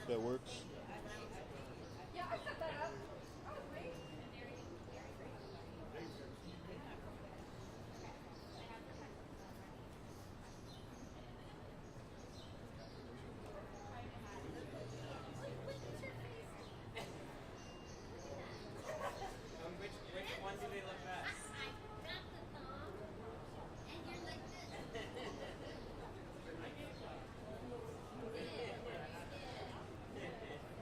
That works. Yeah, I set that up. I was late. Which one do they look best? I got the thumb, and you're like this. Yeah, yeah.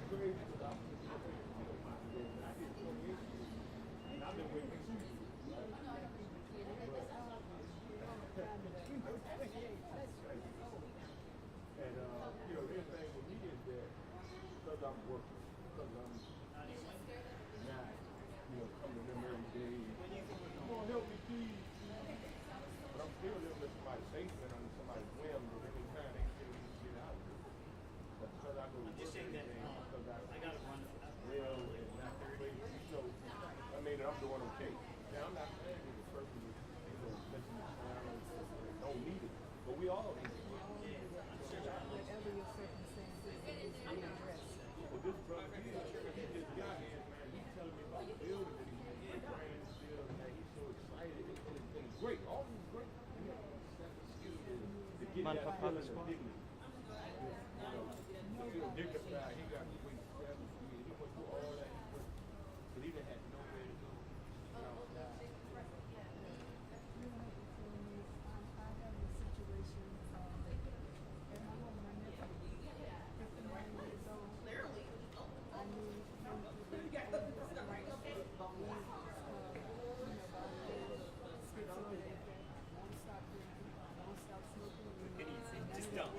crazy because I did 28 years. And I've been waiting for 2 years. And you know, the other thing with me is that because I'm working, because I'm not, you know, coming to them every day, come on, help me please. But I'm still living in somebody's basement under somebody's whim that any time they still need to get out. But because I go to work every day, because I got to run well and not crazy, so I mean I'm doing okay. Now I'm not saying that the person is, you know, messing around and don't need it, but we all need it. Whatever your circumstances, it's addressed. Well, this brother here, he just got here, man. He's telling me about the building that he's in, the brand new building, man. He's so excited. And it's great. All this is great. You know, to get that feeling of dignity. You know, to feel dignified. He got to wait 7 years. He went through all that. But he didn't have nowhere to go. You know, I have a situation at my home, my nephew, 59 years old. Clearly. I need him to be able to skip over that, won't stop drinking, won't stop smoking. Just don't.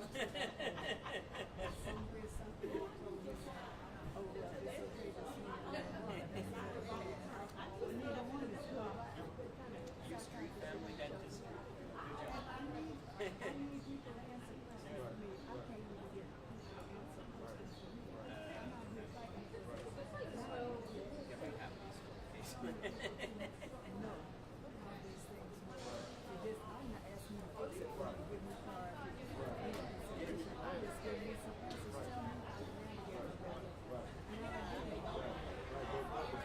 Somewhere, something told me, oh, well, it's okay to smoke. Neither one is good. You street family dentist. I need people to answer questions for me. I can't even get people to answer questions for me. I'm not here fighting for no, all these things. I'm not asking you to fix it for me. Give me a card. I'm just giving you some answers. Tell me how to navigate it better.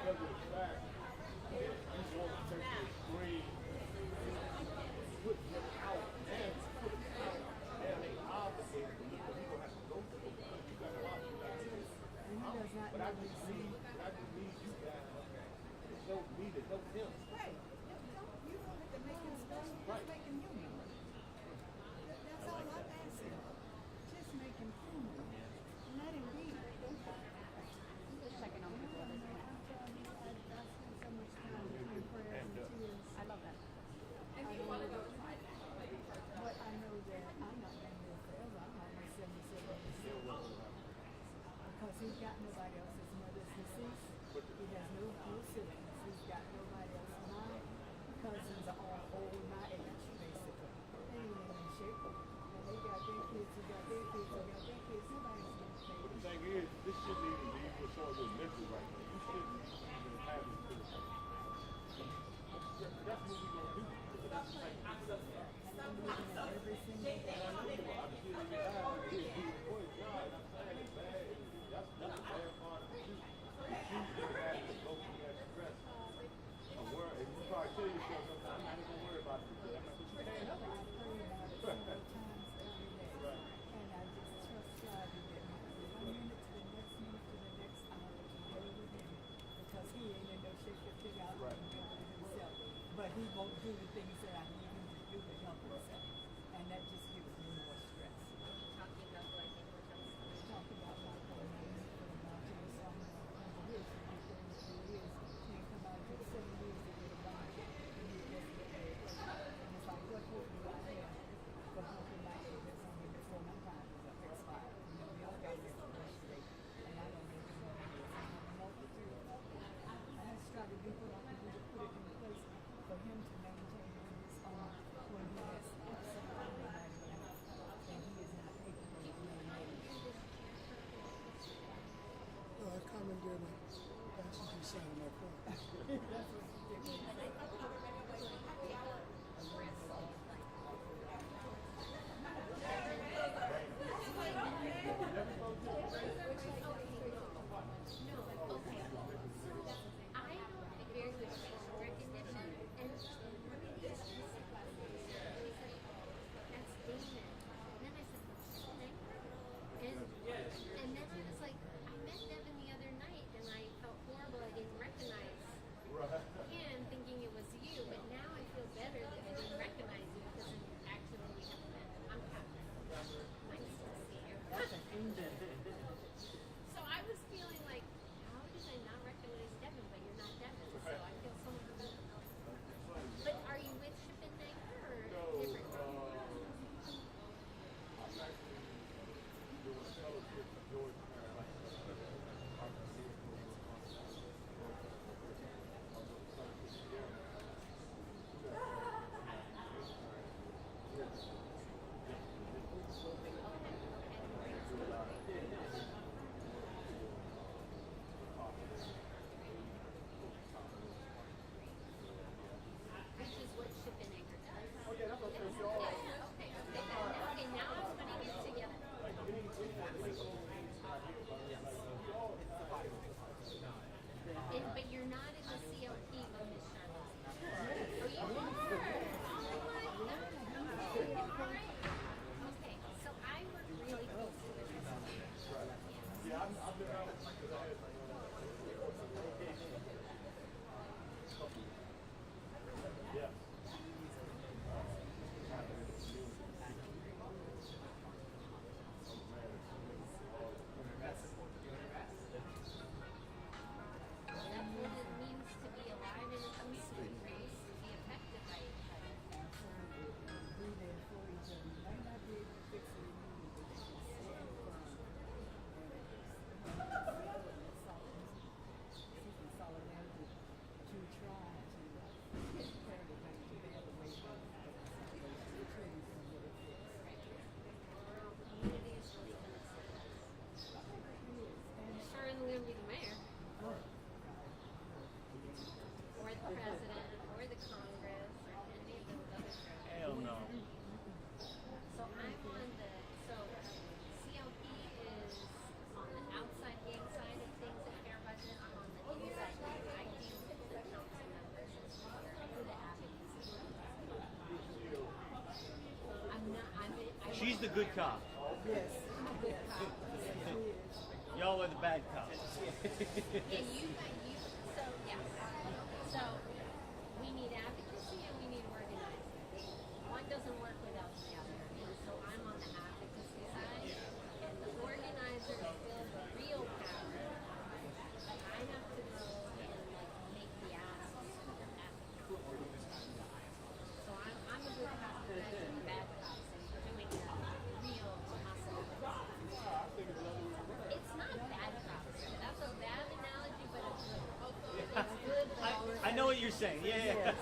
because of the fact that you want to take your screen and put him out and put him out, and they obligated to look, because he's going to have to go to the one. You got to watch him out here. But I just need you guys to help me to help him. Right. You don't have to make him special. Just make him human. That's all I'm asking. Just make him human. Let him be. Just checking on people. I spend so much time between prayers and tears. I love that. But I know that I'm not going to live forever. I'm almost 77 years old. Because he's got nobody else. His mother's deceased. He has no siblings. He's got nobody else. My cousins are all old, my age, basically. They ain't in shape. And they got their kids, who got their kids, who got their kids. Nobody's going to pay. But the thing is, this shouldn't even be for someone who's mental right now. You shouldn't even have this to the That's what we're going to do. That's like, I'm looking at every single day. I just didn't even have it. Boy, God, I'm saying it's bad. That's the bad part of it. You choose to have to go through that stress. I'm worried. And you probably tell yourself sometimes, I'm not even going to worry about it today. But you can't help I it. pray about it several times every day. And I just trust God to get me from 1 minute to the next minute to the next hour to go with him. Because he ain't in no shape to figure out how to do it himself. But he won't do the things that I need him to do to help himself. And that just gives me more stress. Talking about what I think we're Talk about my family, about the song, years, can't come out for 7 years to get a bond. And you just get a and it's like, what hope do I have for helping my neighbors only before my time is up expired? You know, we all got this birthday, and I don't know what it is. I have a multitude of people. I just try to do what I can do to put it in place for him to maintain his own when he has absolutely nobody else, and he is not capable of maintaining. No, I commandeered my passenger side of my car. That's what he did. I have a very good facial recognition, and that's Damon. And then I said, what's his name? And then I was like, I met Devin the other night, and I felt horrible. I didn't recognize. Right. She's the good cop. Yes. Yes. Y'all are the bad cops. Yeah, so we need advocacy and we need organizing. One doesn't work without the other. And so I'm on the advocacy side, and the organizers build the real power. But I have to go and like make the asks for the advocacy. So I'm a good cop, and I'm a bad cop, and doing the real muscle. It's not bad cops. That's a bad analogy, but it's good. I know what you're saying. Yeah.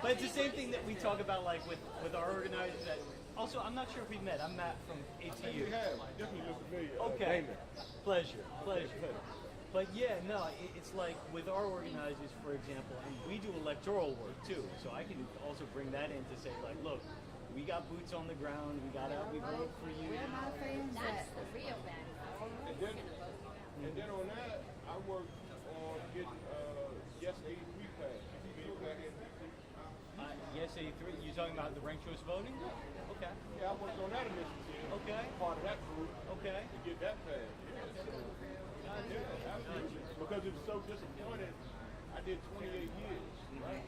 But it's the same thing that we talk about, like with our organizers. That also, I'm not sure if we met. I'm Matt from ATU. You have. Definitely look familiar. Okay. Damon. Pleasure. But yeah, no, it's like with our organizers, for example, and we do electoral work too. So I can also bring that in to say, like, look, we got boots on the ground. We got out. We voted for you. Where my fans That's at? the real bad cop. And then on that, I worked on getting Yes 83 passed. Being back in DC. Yes, 83. You're talking about the ranked choice voting? Okay. Yeah, I worked on that initiative. Okay. Part of that group. Okay. To get that passed. Yeah, absolutely. Because it was so disappointing. I did 28 years, right?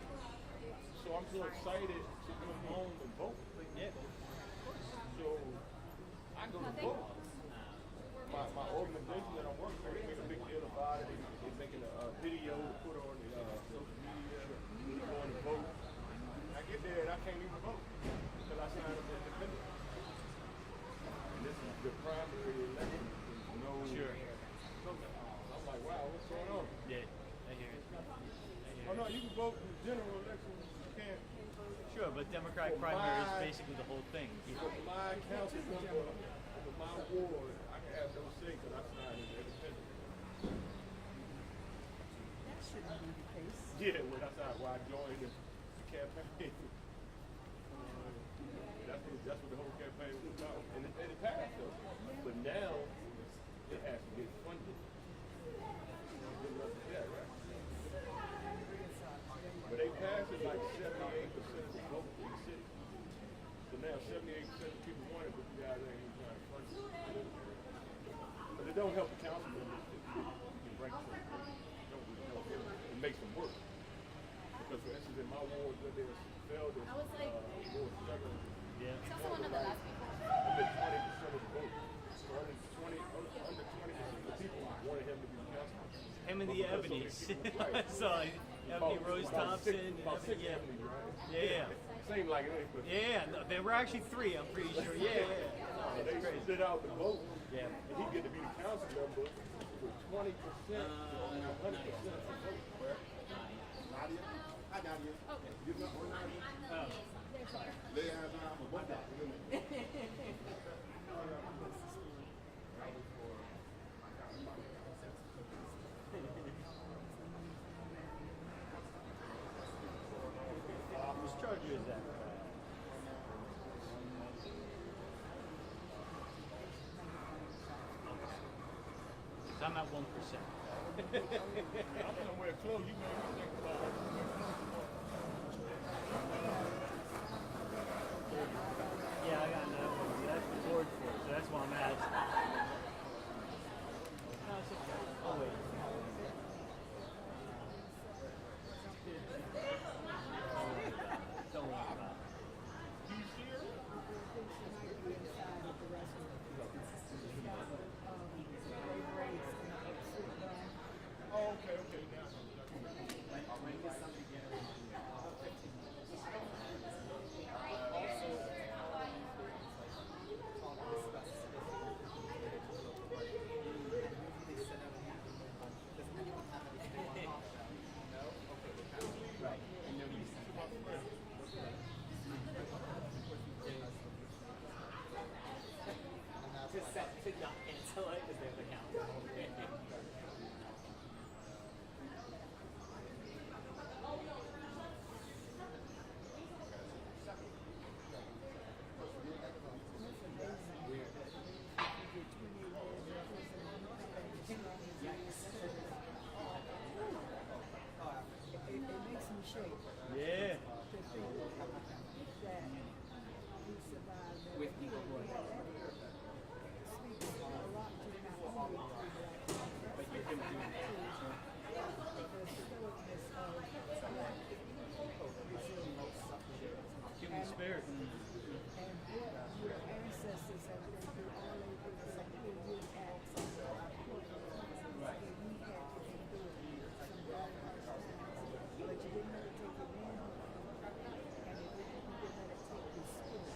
So I'm so excited to come home and vote. Yeah. So I go to vote. My organization that I'm working for, they make a big deal about it. They're making a video to put on the social media, going to vote. I get there and I can't even vote because I signed up as independent. And this is the primary election. No. Sure. I'm like, wow, what's going on? Yeah, I hear it. Oh no, you can vote in the general election. You can't. Sure, but Democratic primary is basically the whole thing. For my council member, for my ward, I can have no say because I signed as independent. That shouldn't be the case. Yeah, well, that's why I joined the campaign. That's what the whole campaign was about. And it passed though. But now it has to get funded. Good luck with that, right? But they passed it like 78% of the vote in the city. So now 78% of people want it, but you guys ain't even trying to fund it. But it don't help the council members to rank them. It makes them work. Because for instance, in my ward, where there's failed in I was like, Ward 7, Yeah. it's also one of the last people. under 20% of the vote. So under 20% of the people wanted him to be the councilman. Him and the But because so many Ebonies. people- right. So Ebony Rose Thompson. About six Yeah. Ebonies, right? Yeah. Seemed like it ain't, but Yeah, no, there were actually 3, I'm pretty sure. Yeah. No, they it's crazy. sit out the vote. Yeah. And he get to be the council member with 20% or 100% of the vote. Nadia? Hi, Nadia. You know, or Nadia? Lay hands on my butt out. Whose charger is that? I'm at 1%. I'm somewhere close. You made me think about it. Yeah, I got another one. That's the board for it, so that's why I'm asking. No, it's okay. I'll wait. Don't worry about it. You see her? Oh, okay. Now. Human spirit. and what your ancestors have been through, all they do is say, "Here, you acts on our important Right. that we had to endure some very hard times, but you didn't let it take your manhood from you, and you didn't let it take your spirit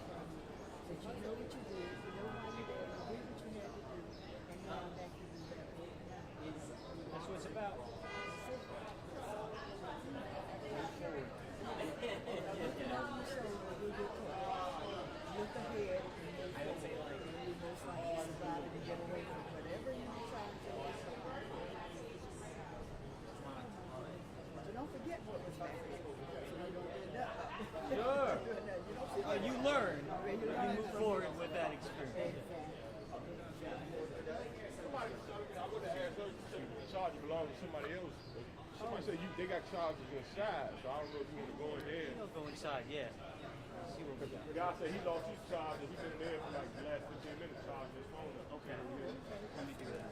from you. That you know what you did, you know why you did, you did what you had to do, and now that you do that right now." That's what it's about. Look ahead and I would say like you most likely survive and get away from whatever you're trying to do. But don't forget what was back then. So you don't end up. Sure. You don't forget. You learn. You You learn move from forward it. with that experience. Somebody, I would have asked her, you said the charge belonged to somebody else. Somebody said they got charges inside, so I don't know if you want to go in there. We'll go inside, yeah. See what we got. The guy said he lost his charge and he's been there for like the last 15 minutes charging his phone up. Okay. Let me do that.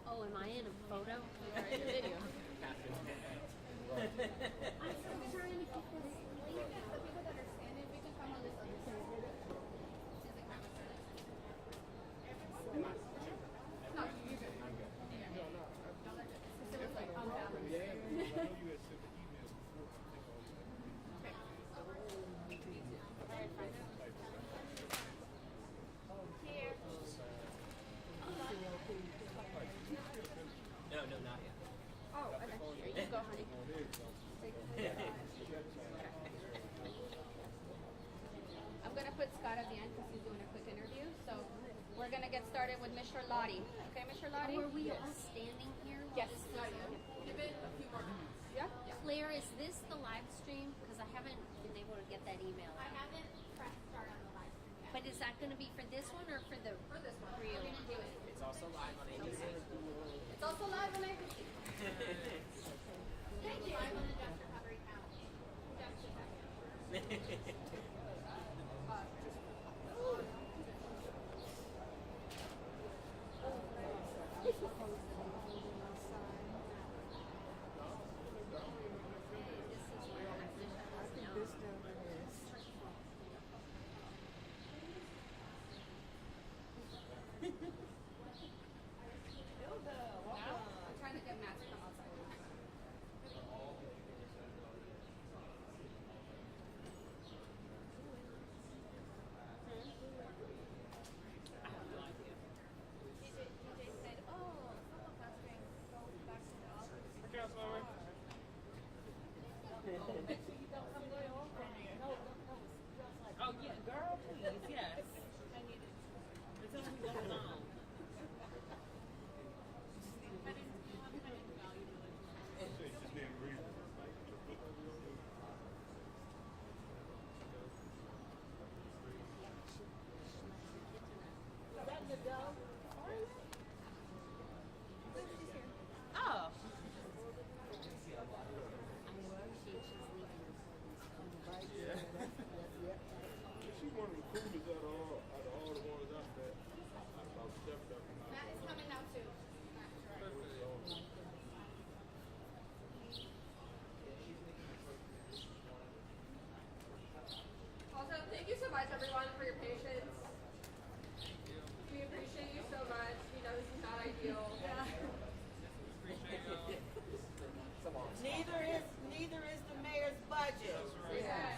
Oh, am I in a photo? Or in a video? I'm so trying to keep this No, not yet. Oh, okay. Here you go, honey. I'm going to put Scott at the end because he's doing a quick interview. So we're going to get started with Mr. Lottie. Okay, Mr. Lottie? Were we all standing here? Yes. Give it a few more minutes. Yeah? Claire, is this the live stream? Because I haven't been able to get that email. I haven't pressed start on the live stream yet. But is that going to be for this one or for the For this one, real? we're gonna do it. It's also live on ABC. It's also live on ABC. Thank you. Live on the Dr. Recovery channel. Just a second. I'm trying to get Matt to come outside. DJ said, oh, football casting, go back to the office. Oh yeah, girl, please, yes. It's only going on. Just being reasonable. Oh. She's one of the coolest out of all the ones out there. About stepped up. Matt is coming now too. Also, thank you so much, everyone, for your patience. We appreciate you so much. We know this is not ideal. Neither is the mayor's budget. Yeah.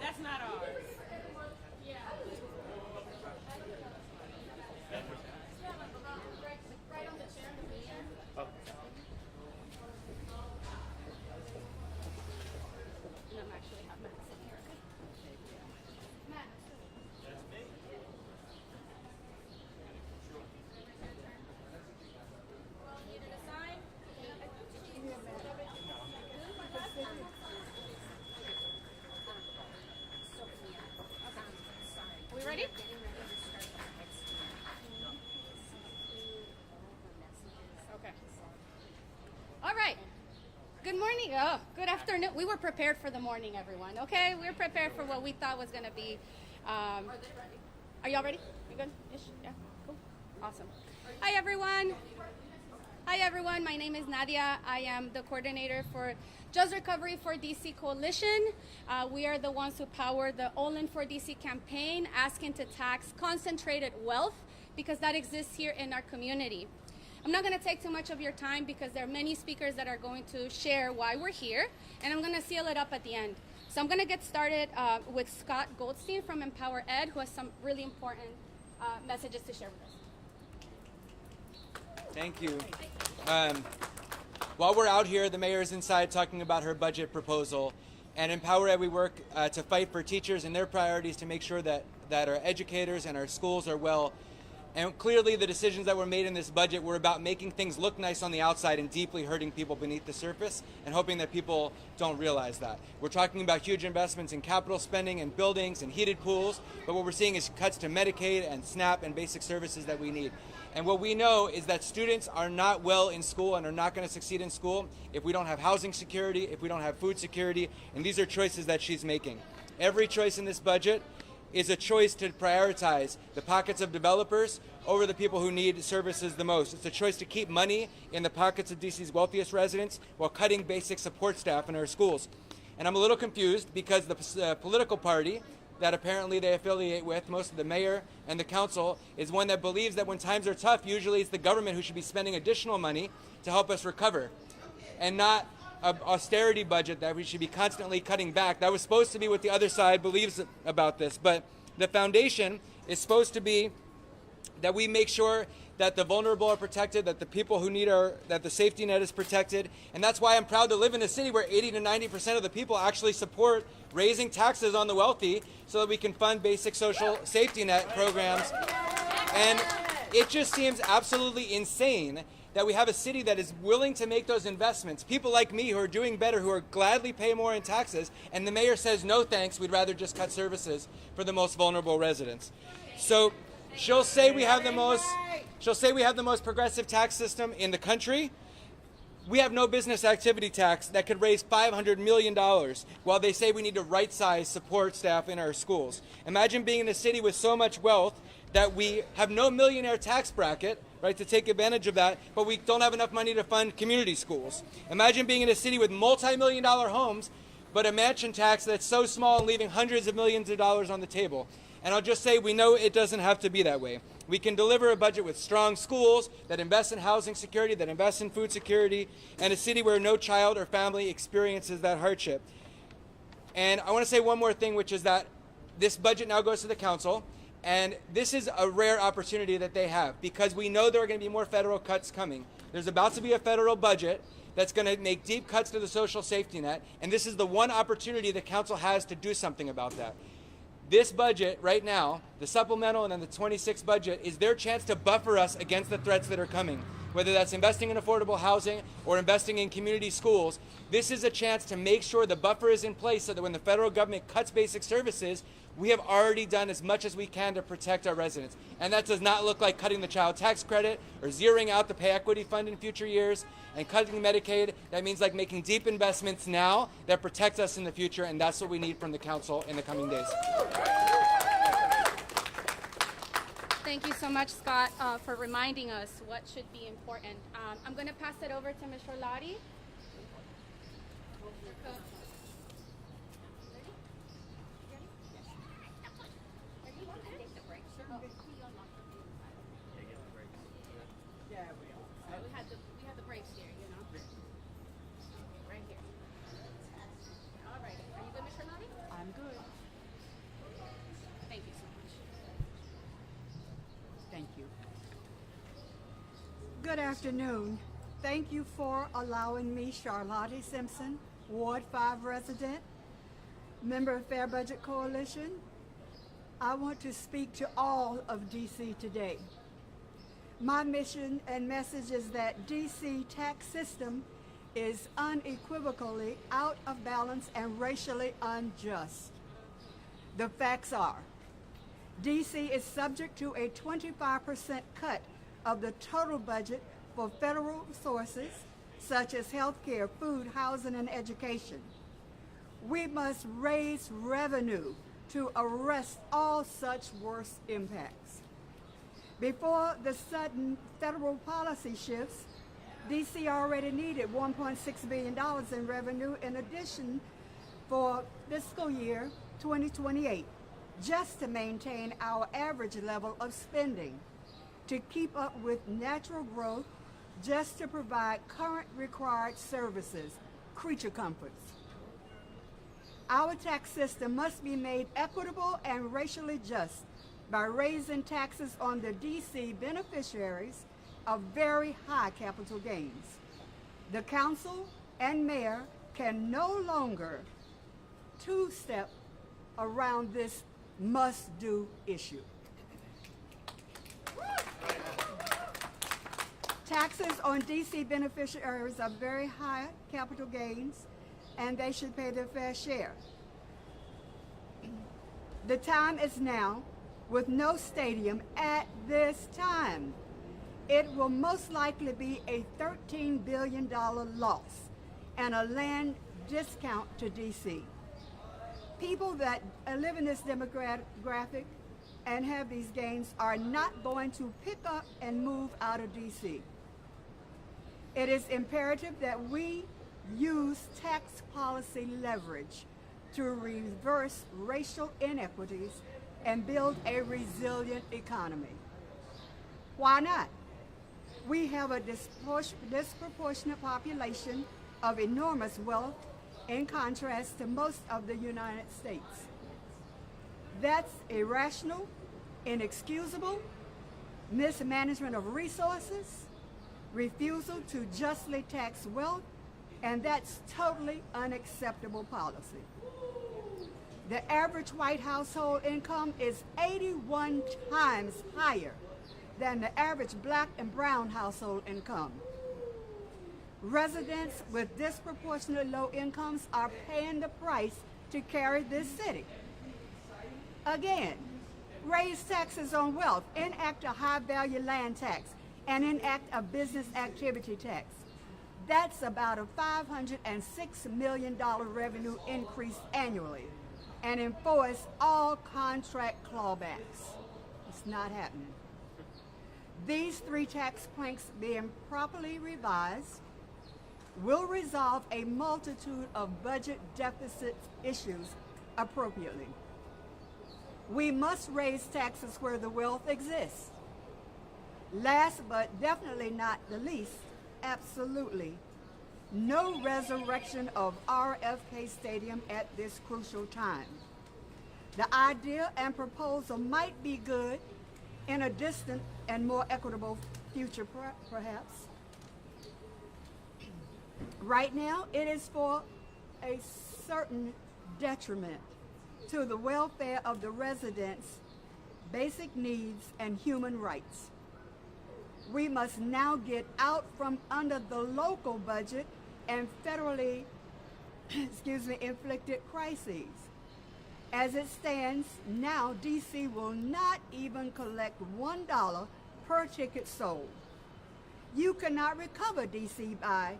That's not ours. Right on the chair. And I'm actually have Matt sit here. Matt. Well, need an assign? Are we ready? Okay. All right. Good morning. Oh, good afternoon. We were prepared for the morning, everyone. Okay, we were prepared for what we thought was going to be. Are they ready? Are y'all ready? You good? Ish? Yeah. Cool. Awesome. Hi, everyone. Hi everyone, my name is Nadia. I am the coordinator for Just Recovery for DC Coalition. We are the ones who power the All In for DC campaign, asking to tax concentrated wealth because that exists here in our community. I'm not going to take too much of your time because there are many speakers that are going to share why we're here, and I'm going to seal it up at the end. So I'm going to get started with Scott Goldstein from Empower Ed, who has some really important messages to share with us. Thank you. While we're out here, the mayor is inside talking about her budget proposal. And Empower Ed, we work to fight for teachers and their priorities to make sure that our educators and our schools are well. And clearly the decisions that were made in this budget were about making things look nice on the outside and deeply hurting people beneath the surface and hoping that people don't realize that. We're talking about huge investments in capital spending and buildings and heated pools, but what we're seeing is cuts to Medicaid and SNAP and basic services that we need. And what we know is that students are not well in school and are not going to succeed in school if we don't have housing security, if we don't have food security, and these are choices that she's making. Every choice in this budget is a choice to prioritize the pockets of developers over the people who need services the most. It's a choice to keep money in the pockets of DC's wealthiest residents while cutting basic support staff in our schools. And I'm a little confused because the political party that apparently they affiliate with, most of the mayor and the council, is one that believes that when times are tough, usually it's the government who should be spending additional money to help us recover, and not an austerity budget that we should be constantly cutting back. That was supposed to be what the other side believes about this, but the foundation is supposed to be that we make sure that the vulnerable are protected, that the people who need that the safety net is protected. And that's why I'm proud to live in a city where 80 to 90% of the people actually support raising taxes on the wealthy so that we can fund basic social safety net programs. And it just seems absolutely insane that we have a city that is willing to make those investments. People like me who are doing better, who are gladly pay more in taxes, and the mayor says, no thanks, we'd rather just cut services for the most vulnerable residents. So she'll say we have the most progressive tax system in the country. We have no business activity tax that could raise $500 million while they say we need to right-size support staff in our schools. Imagine being in a city with so much wealth that we have no millionaire tax bracket, right, to take advantage of that, but we don't have enough money to fund community schools. Imagine being in a city with multi-million-dollar homes, but a mansion tax that's so small and leaving hundreds of millions of dollars on the table. And I'll just say we know it doesn't have to be that way. We can deliver a budget with strong schools that invest in housing security, that invest in food security, and a city where no child or family experiences that hardship. And I want to say one more thing, which is that this budget now goes to the council, and this is a rare opportunity that they have because we know there are going to be more federal cuts coming. There's about to be a federal budget that's going to make deep cuts to the social safety net, and this is the one opportunity the council has to do something about that. This budget right now, the supplemental and then the 26 budget, is their chance to buffer us against the threats that are coming. Whether that's investing in affordable housing or investing in community schools, this is a chance to make sure the buffer is in place so that when the federal government cuts basic services, we have already done as much as we can to protect our residents. And that does not look like cutting the child tax credit or zeroing out the pay equity fund in future years and cutting Medicaid. That means like making deep investments now that protect us in the future, and that's what we need from the council in the coming days. Thank you so much, Scott, for reminding us what should be important. I'm going to pass it over to Ms. Rolati. We had the breaks here, you know. Right here. All right. Are you good, Ms. Rolati? I'm good. Thank you so much. Thank you. Good afternoon. Thank you for allowing me, Charlotte Simpson, Ward 5 resident, member of Fair Budget Coalition. I want to speak to all of DC today. My mission and message is that DC tax system is unequivocally out of balance and racially unjust. The facts are, DC is subject to a 25% cut of the total budget for federal sources such as healthcare, food, housing, and education. We must raise revenue to arrest all such worse impacts. Before the sudden federal policy shifts, DC already needed $1.6 billion in revenue in addition for fiscal year 2028, just to maintain our average level of spending, to keep up with natural growth, just to provide current required services, creature comforts. Our tax system must be made equitable and racially just by raising taxes on the DC beneficiaries of very high capital gains. The council and mayor can no longer two-step around this must-do issue. Taxes on DC beneficiaries are very high capital gains, and they should pay their fair share. The time is now. With no stadium at this time, it will most likely be a $13 billion loss and a land discount to DC. People that live in this demographic and have these gains are not going to pick up and move out of DC. It is imperative that we use tax policy leverage to reverse racial inequities and build a resilient economy. Why not? We have a disproportionate population of enormous wealth in contrast to most of the United States. That's irrational, inexcusable, mismanagement of resources, refusal to justly tax wealth, and that's totally unacceptable policy. The average white household income is 81 times higher than the average black and brown household income. Residents with disproportionately low incomes are paying the price to carry this city. Again, raise taxes on wealth, enact a high-value land tax, and enact a business activity tax. That's about a $506 million revenue increase annually, and enforce all contract clawbacks. It's not happening. These three tax planks, being properly revised, will resolve a multitude of budget deficit issues appropriately. We must raise taxes where the wealth exists. Last but definitely not the least, absolutely no resurrection of RFK Stadium at this crucial time. The idea and proposal might be good in a distant and more equitable future, perhaps. Right now, it is for a certain detriment to the welfare of the residents' basic needs and human rights. We must now get out from under the local budget and federally inflicted crises. As it stands now, DC will not even collect $1 per ticket sold. You cannot recover DC by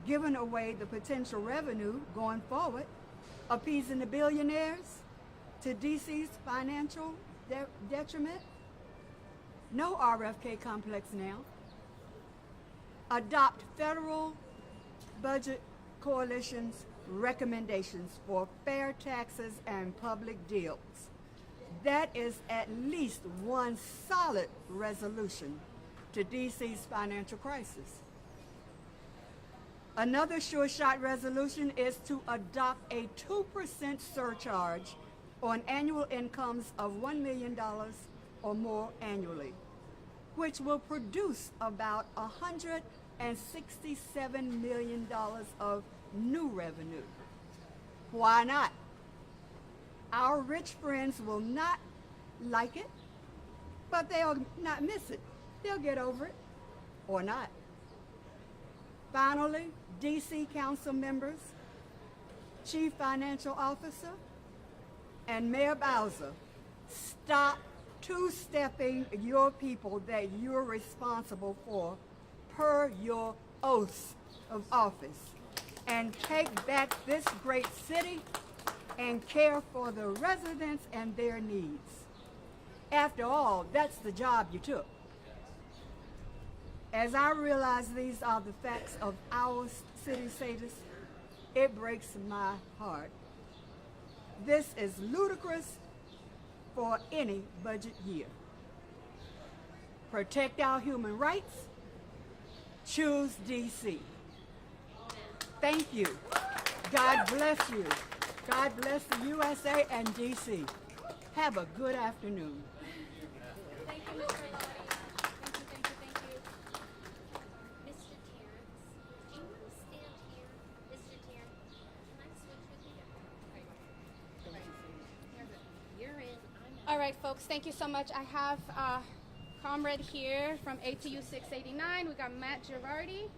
giving away the potential revenue going forward, appeasing the billionaires to DC's financial detriment. No RFK complex now. Adopt federal budget coalition's recommendations for fair taxes and public deals. That is at least one solid resolution to DC's financial crisis. Another sure-shot resolution is to adopt a 2% surcharge on annual incomes of $1 million or more annually, which will produce about $167 million of new revenue. Why not? Our rich friends will not like it, but they'll not miss it. They'll get over it, or not. Finally, DC Council members, Chief Financial Officer, and Mayor Bowser, stop two-stepping your people that you're responsible for per your oaths of office, and take back this great city and care for the residents and their needs. After all, that's the job you took. As I realize these are the facts of our city status, it breaks my heart. This is ludicrous for any budget year. Protect our human rights. Choose DC. Thank you. God bless you. God bless the USA and DC. Have a good afternoon. Thank you, Mr. Lottie. Thank you. Mr. Terrence, do you want to stand here? Mr. Terrence, can I switch with you? You're in. I'm All right, folks, thank you so much. I have a comrade here from ATU 689. We got Matt Girardi.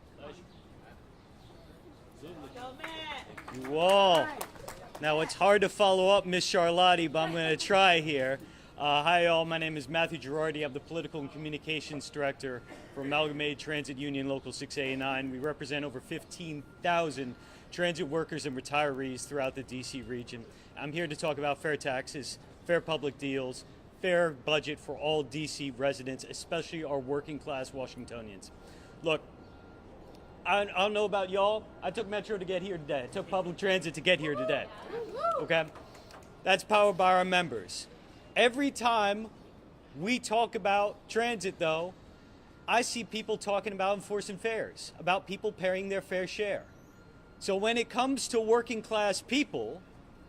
Go, Matt. Whoa. Now, it's hard to follow up Miss Charlotti, but I'm going to try here. Hi, all. My name is Matthew Girardi. I'm the Political and Communications Director for Amalgamated Transit Union Local 689. We represent over 15,000 transit workers and retirees throughout the D.C. region. I'm here to talk about fair taxes, fair public deals, fair budget for all D.C. residents, especially our working class Washingtonians. Look, I don't know about y'all. I took Metro to get here today. I took public transit to get here today. Okay? That's powered by our members. Every time we talk about transit, though, I see people talking about enforcing fares, about people paying their fair share. So when it comes to working class people,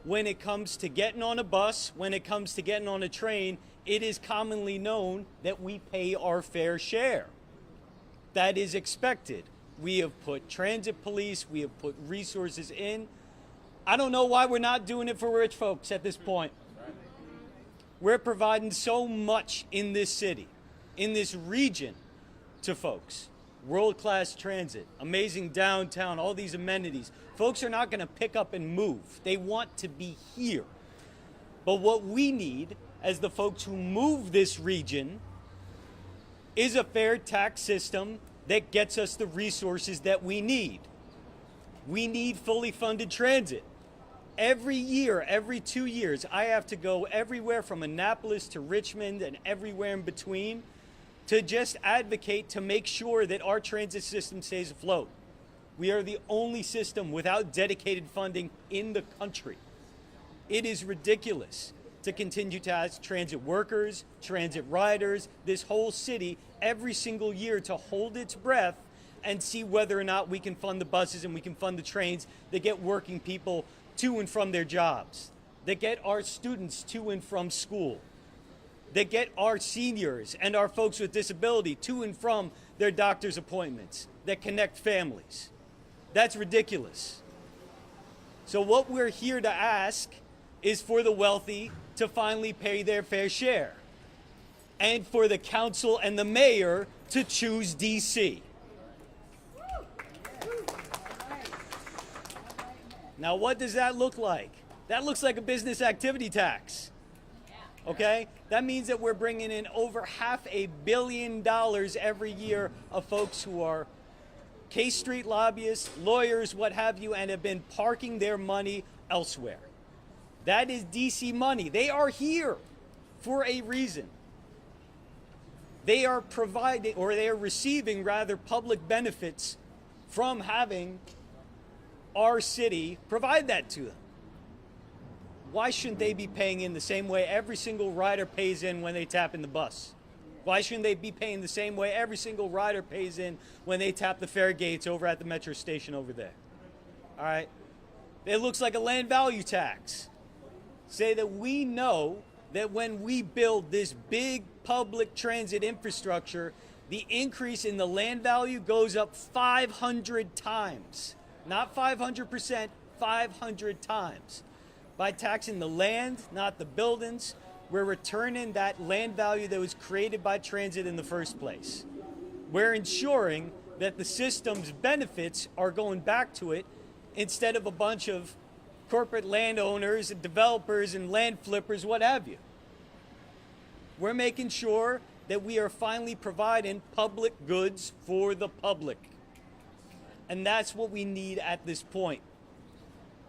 when it comes to getting on a bus, when it comes to getting on a train, it is commonly known that we pay our fair share. That is expected. We have put transit police, we have put resources in. I don't know why we're not doing it for rich folks at this point. We're providing so much in this city, in this region, to folks. World-class transit, amazing downtown, all these amenities. Folks are not going to pick up and move. They want to be here. But what we need, as the folks who move this region, is a fair tax system that gets us the resources that we need. We need fully funded transit. Every year, every 2 years, I have to go everywhere from Annapolis to Richmond and everywhere in between to just advocate to make sure that our transit system stays afloat. We are the only system without dedicated funding in the country. It is ridiculous to continue to ask transit workers, transit riders, this whole city every single year to hold its breath and see whether or not we can fund the buses and we can fund the trains that get working people to and from their jobs, that get our students to and from school, that get our seniors and our folks with disability to and from their doctor's appointments, that connect families. That's ridiculous. So what we're here to ask is for the wealthy to finally pay their fair share, and for the council and the mayor to choose DC. Now, what does that look like? That looks like a business activity tax. Okay? That means that we're bringing in over $500 million every year of folks who are K Street lobbyists, lawyers, what have you, and have been parking their money elsewhere. That is DC money. They are here for a reason. They are providing, or they are receiving rather, public benefits from having our city provide that to them. Why shouldn't they be paying in the same way every single rider pays in when they tap in the bus? Why shouldn't they be paying the same way every single rider pays in when they tap the fare gates over at the metro station over there? All right? It looks like a land value tax. Say that we know that when we build this big public transit infrastructure, the increase in the land value goes up 500 times. Not 500%, 500 times. By taxing the land, not the buildings, we're returning that land value that was created by transit in the first place. We're ensuring that the system's benefits are going back to it instead of a bunch of corporate landowners and developers and land flippers, what have you. We're making sure that we are finally providing public goods for the public. And that's what we need at this point.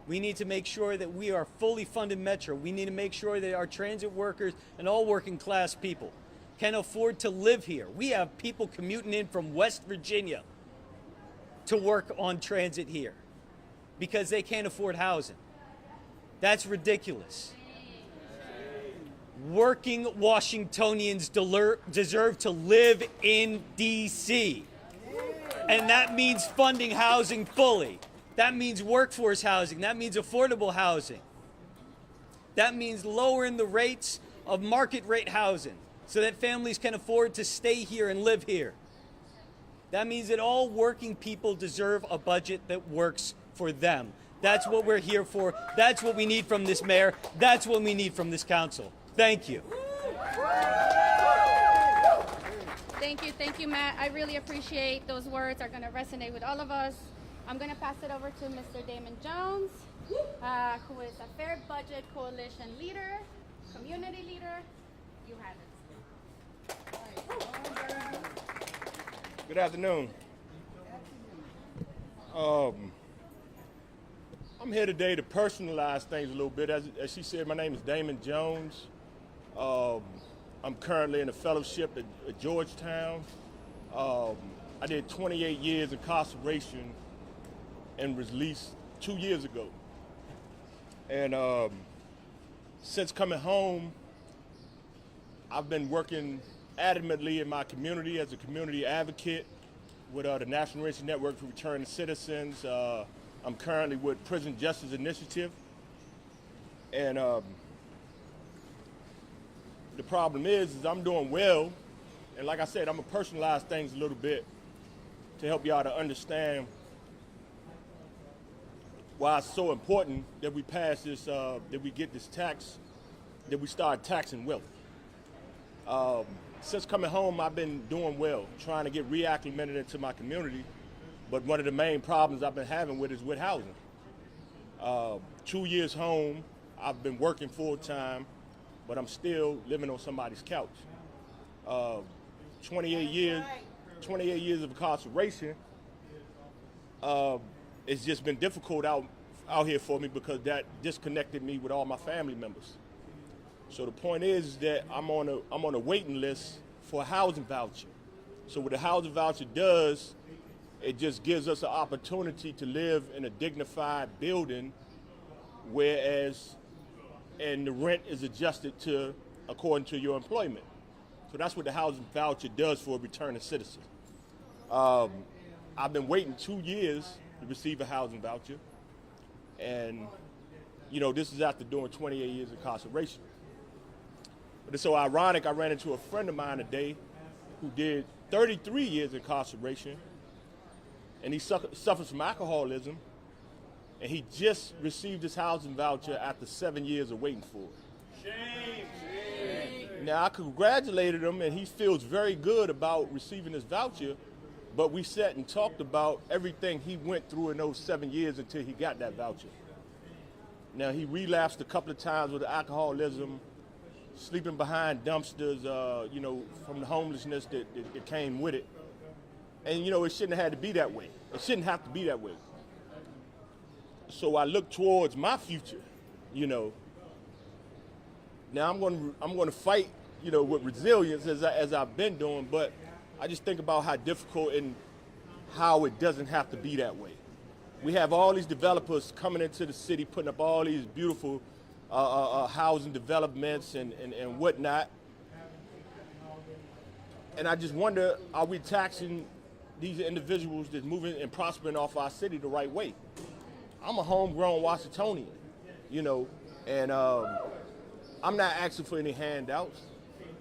We need to make sure that we are fully funded Metro. We need to make sure that our transit workers and all working class people can afford to live here. We have people commuting in from West Virginia to work on transit here because they can't afford housing. That's ridiculous. Working Washingtonians deserve to live in D.C. And that means funding housing fully. That means workforce housing. That means affordable housing. That means lowering the rates of market rate housing so that families can afford to stay here and live here. That means that all working people deserve a budget that works for them. That's what we're here for. That's what we need from this mayor. That's what we need from this council. Thank you. Thank you, Matt. I really appreciate those words. Are going to resonate with all of us. I'm going to pass it over to Mr. Damon Jones, who is a Fair Budget Coalition leader, community leader. You have it. Good afternoon. I'm here today to personalize things a little bit. As she said, my name is Damon Jones. I'm currently in a fellowship at Georgetown. I did 28 years incarceration and was released 2 years ago. And since coming home, I've been working adamantly in my community as a community advocate with the National Racial Network for Returning Citizens. I'm currently with Prison Justice Initiative. And the problem is I'm doing well. And like I said, I'm gonna personalize things a little bit to help y'all to understand why it's so important that we pass this, that we get this tax, that we start taxing wealth. Since coming home, I've been doing well, trying to get reacclimated into my community. But one of the main problems I've been having with is with housing. 2 years home, I've been working full time, but I'm still living on somebody's couch. 28 years of incarceration. It's just been difficult out here for me because that disconnected me with all my family members. So the point is that I'm on a waiting list for a housing voucher. So what the housing voucher does, it just gives us an opportunity to live in a dignified building, and the rent is adjusted to according to your employment. So that's what the housing voucher does for a returning citizen. I've been waiting 2 years to receive a housing voucher, and this is after doing 28 years of incarceration. But it's so ironic, I ran into a friend of mine today who did 33 years incarceration, and he suffers from alcoholism, and he just received his housing voucher after 7 years of waiting for it. Shame. Now, I congratulated him, and he feels very good about receiving his voucher, but we sat and talked about everything he went through in those 7 years until he got that voucher. Now, he relapsed a couple of times with alcoholism, sleeping behind dumpsters, from the homelessness that came with it. And, it shouldn't have had to be that way. It shouldn't have to be that way. So I look towards my future, Now I'm going to fight, with resilience as I've been doing, but I just think about how difficult and how it doesn't have to be that way. We have all these developers coming into the city, putting up all these beautiful housing developments and whatnot. And I just wonder, are we taxing these individuals that's moving and prospering off our city the right way? I'm a homegrown Washingtonian, and I'm not asking for any handouts.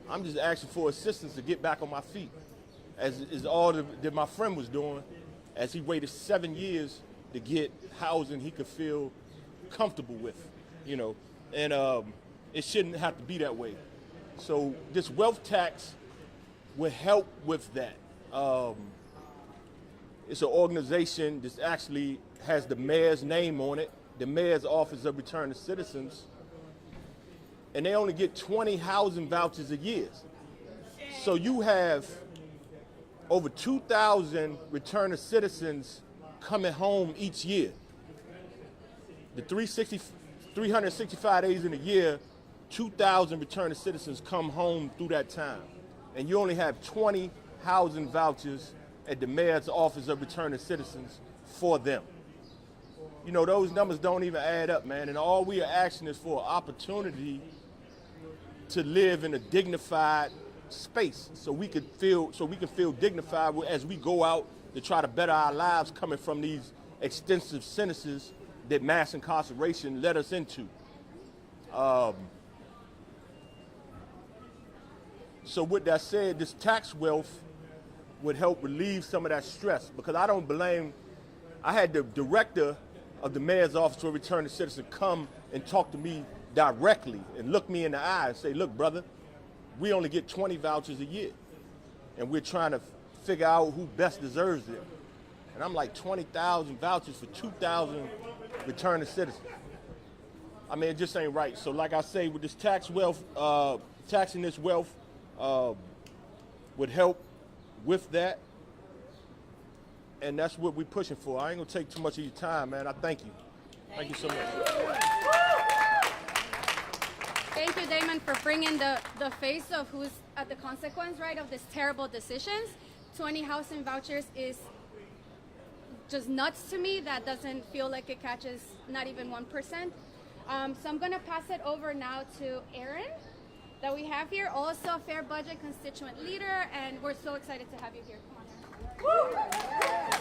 I'm just asking for assistance to get back on my feet, as is all that my friend was doing, as he waited 7 years to get housing he could feel comfortable with, and it shouldn't have to be that way. So this wealth tax will help with that. It's an organization that actually has the mayor's name on it, the mayor's office of returning citizens, and they only get 20 housing vouchers a year. So you have over 2,000 returning citizens coming home each year. The 365 days in a year, 2,000 returning citizens come home through that time. and you only have 20 housing vouchers at the mayor's office of returning citizens for them. You know, those numbers don't even add up, man, and all we are asking is for an opportunity to live in a dignified space so we can feel dignified as we go out to try to better our lives coming from these extensive sentences that mass incarceration led us into. So with that said, this tax wealth would help relieve some of that stress, because I don't blame, I had the director of the mayor's office for returning citizens come and talk to me directly and look me in the eye and say, look, brother, we only get 20 vouchers a year, and we're trying to figure out who best deserves it. And I'm like, 20,000 vouchers for 2,000 returning citizens. I mean, it just ain't right. So like I say, with this tax wealth, taxing this wealth would help with that. And that's what we're pushing for. I ain't gonna take too much of your time, man. I thank you. Thank you so much. Thank you, Damon, for bringing the face of who's at the consequence, right, of these terrible decisions. 20 housing vouchers is just nuts to me. That doesn't feel like it catches not even 1%. So I'm going to pass it over now to Aaron, that we have here, also a Fair Budget constituent leader, and we're so excited to have you here. Come on, Aaron.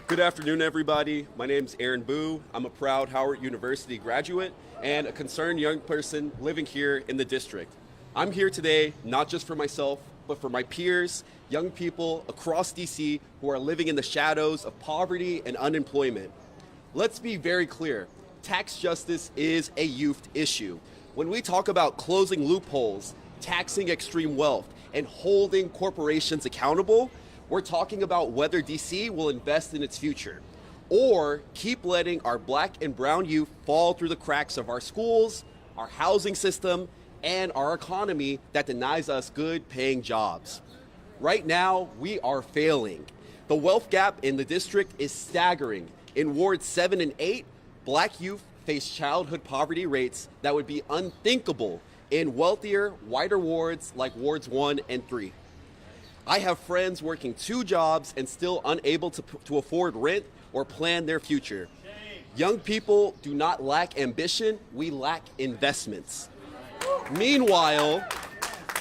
Good afternoon, everybody. My name's Aaron Boo. I'm a proud Howard University graduate and a concerned young person living here in the district. I'm here today not just for myself, but for my peers, young people across DC who are living in the shadows of poverty and unemployment. Let's be very clear. Tax justice is a youth issue. When we talk about closing loopholes, taxing extreme wealth, and holding corporations accountable, we're talking about whether DC will invest in its future or keep letting our black and brown youth fall through the cracks of our schools, our housing system, and our economy that denies us good paying jobs. Right now, we are failing. The wealth gap in the district is staggering. In wards 7 and 8, black youth face childhood poverty rates that would be unthinkable in wealthier, whiter wards like wards 1 and 3. I have friends working 2 jobs and still unable to afford rent or plan their future. Young people do not lack ambition, we lack investments. Meanwhile,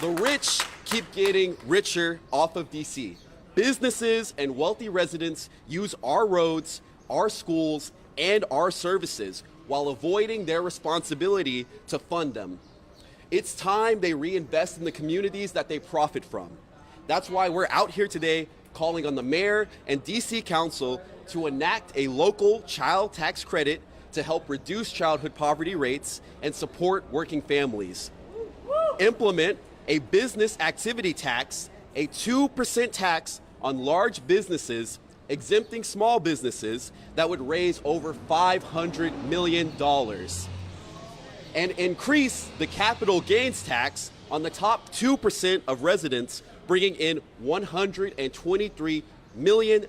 the rich keep getting richer off of DC. Businesses and wealthy residents use our roads, our schools, and our services while avoiding their responsibility to fund them. It's time they reinvest in the communities that they profit from. That's why we're out here today calling on the mayor and DC Council to enact a local child tax credit to help reduce childhood poverty rates and support working families. Implement a business activity tax, a 2% tax on large businesses, exempting small businesses that would raise over $500 million. And increase the capital gains tax on the top 2% of residents, bringing in $123 million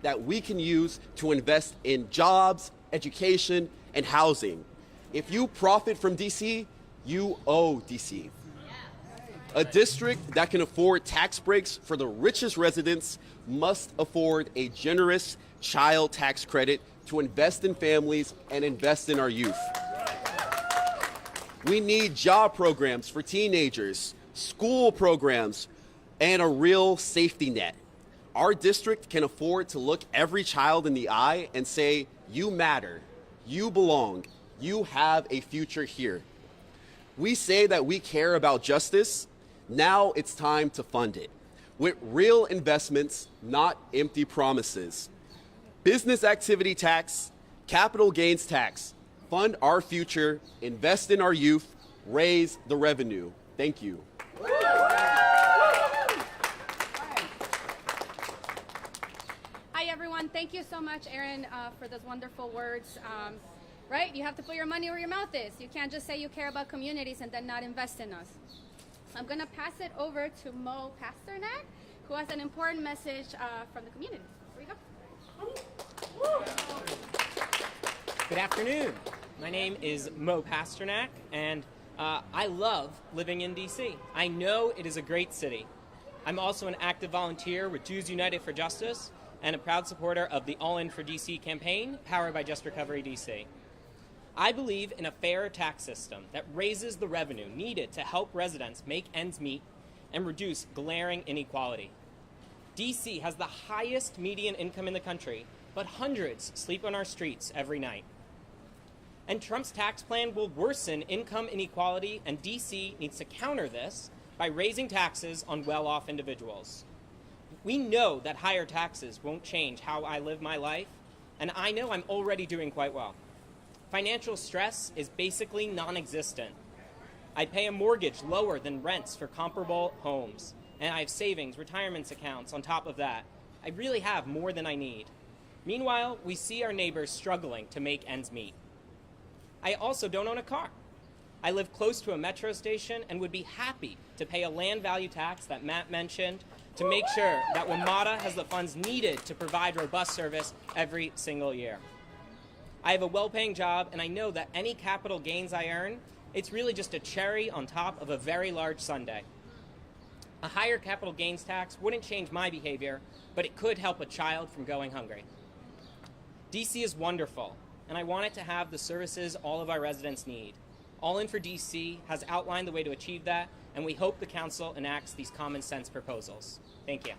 that we can use to invest in jobs, education, and housing. If you profit from DC, you owe DC. A district that can afford tax breaks for the richest residents must afford a generous child tax credit to invest in families and invest in our youth. We need job programs for teenagers, school programs, and a real safety net. Our district can afford to look every child in the eye and say, you matter, you belong, you have a future here. We say that we care about justice. Now it's time to fund it with real investments, not empty promises. Business activity tax, capital gains tax, fund our future, invest in our youth, raise the revenue. Thank you. Hi, everyone. Thank you so much, Aaron, for those wonderful words. Right? You have to put your money where your mouth is. You can't just say you care about communities and then not invest in us. I'm going to pass it over to Mo Pasternak, who has an important message from the community. Here we go. Good afternoon. My name is Mo Pasternak, and I love living in D.C. I know it is a great city. I'm also an active volunteer with Jews United for Justice and a proud supporter of the All In for D.C. campaign powered by Just Recovery D.C. I believe in a fair tax system that raises the revenue needed to help residents make ends meet and reduce glaring inequality. D.C. has the highest median income in the country, but hundreds sleep on our streets every night. And Trump's tax plan will worsen income inequality, and D.C. needs to counter this by raising taxes on well-off individuals. We know that higher taxes won't change how I live my life, and I know I'm already doing quite well. Financial stress is basically non-existent. I pay a mortgage lower than rents for comparable homes, and I have savings, retirement accounts on top of that. I really have more than I need. Meanwhile, we see our neighbors struggling to make ends meet. I also don't own a car. I live close to a metro station and would be happy to pay a land value tax that Matt mentioned to make sure that WMATA has the funds needed to provide robust service every single year. I have a well-paying job, and I know that any capital gains I earn, it's really just a cherry on top of a very large sundae. A higher capital gains tax wouldn't change my behavior, but it could help a child from going hungry. DC is wonderful, and I want it to have the services all of our residents need. All In for DC has outlined the way to achieve that, and we hope the council enacts these common sense proposals. Thank you.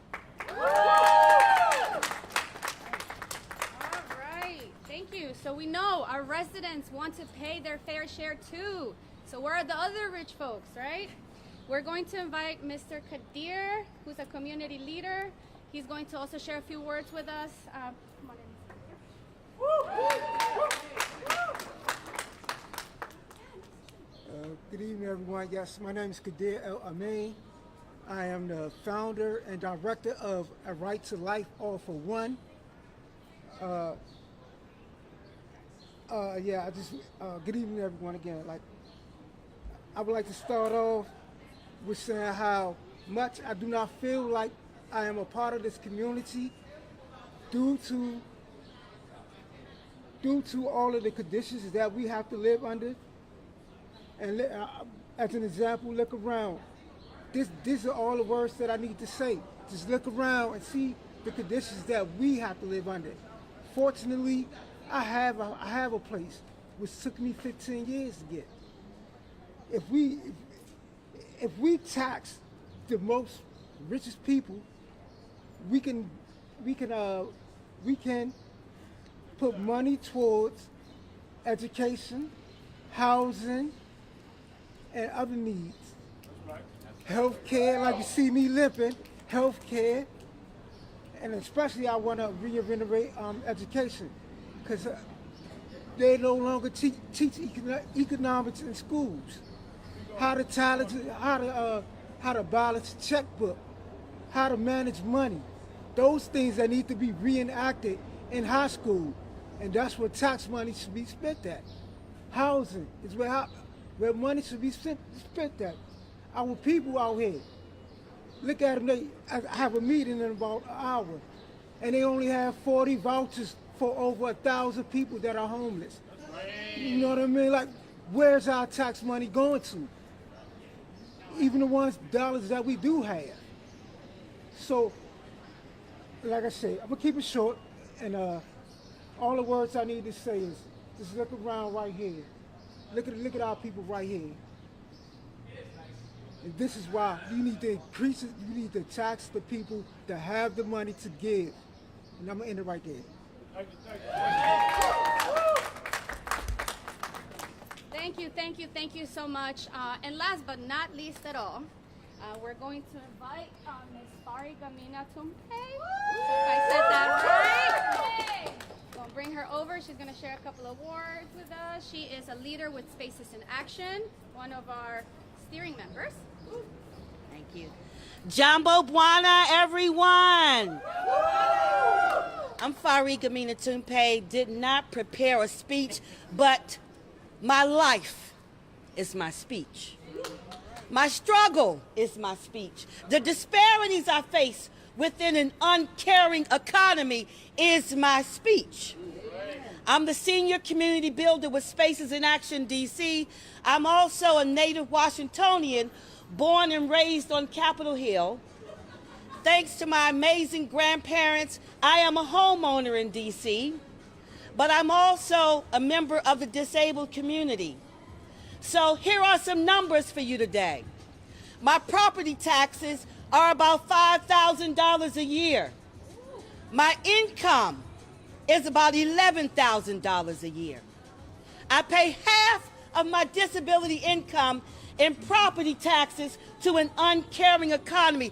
All right, thank you. So we know our residents want to pay their fair share too. So where are the other rich folks, right? We're going to invite Mr. Kadir, who's a community leader. He's going to also share a few words with us. Come on in. Good evening, everyone. Yes, my name is Kadir El Amin. I am the founder and director of A Right to Life, All for One. Good evening, everyone. Again, I would like to start off with saying how much I do not feel like I am a part of this community due to all of the conditions that we have to live under. And as an example, look around. These are all the words that I need to say. Just look around and see the conditions that we have to live under. Fortunately, I have a place which took me 15 years to get. If we tax the most richest people, we can put money towards education, housing, and other needs. Healthcare, like you see me limping, healthcare, and especially I want to renovate education, because they no longer teach economics in schools. How to balance a checkbook, how to manage money. Those things that need to be reenacted in high school, and that's where tax money should be spent at. Housing is where money should be spent at. Our people out here, look at them, I have a meeting in about an hour, and they only have 40 vouchers for over 1,000 people that are homeless. You know what I mean? Like, where's our tax money going to? Even the dollars that we do have. So, like I say, I'm gonna keep it short, and all the words I need to say is just look around right here. Look at our people right here. And this is why you need to increase it. You need to tax the people that have the money to give. And I'm gonna end it right there. Thank you so much. And last but not least at all, we're going to invite Ms. Fari Gamina Tumpe. If I said that right. We'll bring her over. She's going to share a couple of words with us. She is a leader with Spaces in Action, one of our steering members. Thank you. Jambo Buana, everyone. I'm Fari Gamina Tumpe. Did not prepare a speech, but my life is my speech. My struggle is my speech. The disparities I face within an uncaring economy is my speech. I'm the senior community builder with Spaces in Action DC. I'm also a native Washingtonian, born and raised on Capitol Hill. Thanks to my amazing grandparents, I am a homeowner in DC, but I'm also a member of the disabled community. So here are some numbers for you today. My property taxes are about $5,000 a year. My income is about $11,000 a year. I pay half of my disability income in property taxes to an uncaring economy.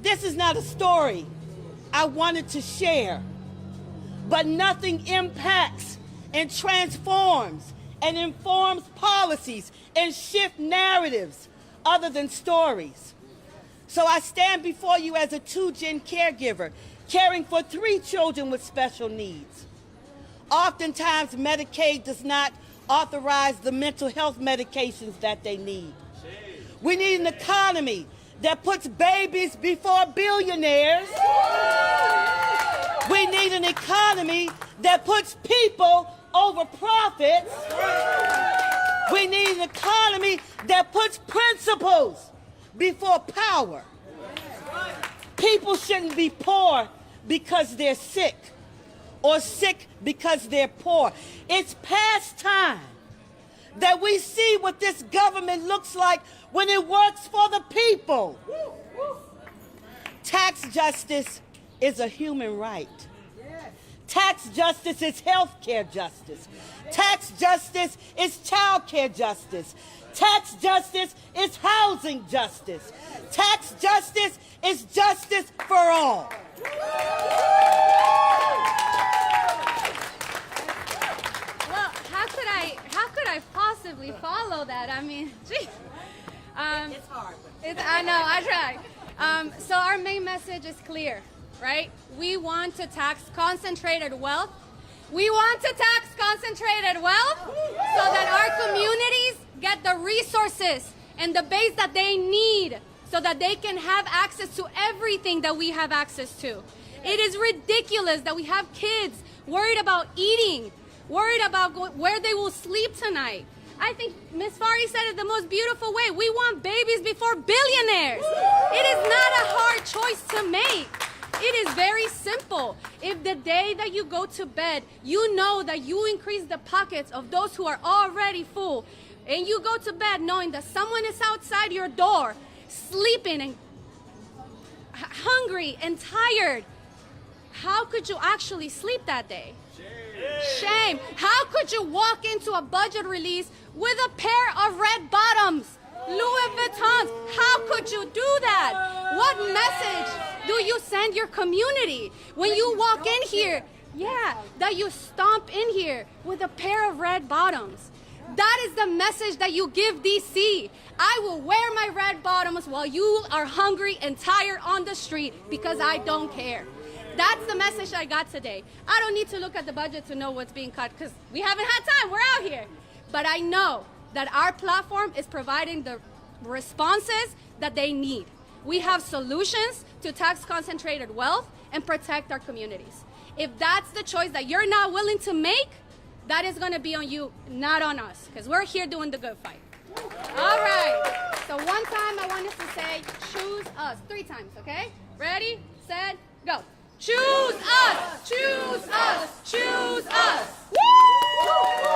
This is not a story I wanted to share, but nothing impacts and transforms and informs policies and shift narratives other than stories. So I stand before you as a 2-gen caregiver, caring for 3 children with special needs. Oftentimes, Medicaid does not authorize the mental health medications that they need. We need an economy that puts babies before billionaires. We need an economy that puts people over profits. We need an economy that puts principles before power. People shouldn't be poor because they're sick or sick because they're poor. It's past time that we see what this government looks like when it works for the people. Tax justice is a human right. Tax justice is health care justice. Tax justice is child care justice. Tax justice is housing justice. Tax justice is justice for all. Well, how could I possibly follow that? I mean, gee. It's hard. I know, I try. So our main message is clear, right? We want to tax concentrated wealth. We want to tax concentrated wealth so that our communities get the resources and the base that they need so that they can have access to everything that we have access to. It is ridiculous that we have kids worried about eating, worried about where they will sleep tonight. I think Ms. Fari said it the most beautiful way. We want babies before billionaires. It is not a hard choice to make. It is very simple. If the day that you go to bed, you know that you increase the pockets of those who are already full, and you go to bed knowing that someone is outside your door, sleeping and hungry and tired, how could you actually sleep that day? Shame. How could you walk into a budget release with a pair of red bottoms, Louis Vuittons? How could you do that? What message do you send your community when you walk in here? Yeah, that you stomp in here with a pair of red bottoms. That is the message that you give DC. I will wear my red bottoms while you are hungry and tired on the street because I don't care. That's the message I got today. I don't need to look at the budget to know what's being cut because we haven't had time. We're out here. But I know that our platform is providing the responses that they need. We have solutions to tax concentrated wealth and protect our communities. If that's the choice that you're not willing to make, that is going to be on you, not on us, because we're here doing the good fight. All right. So one time I want us to say, choose us. 3 times, okay? Ready, set, go. Choose us! Choose us! Choose us! Woo!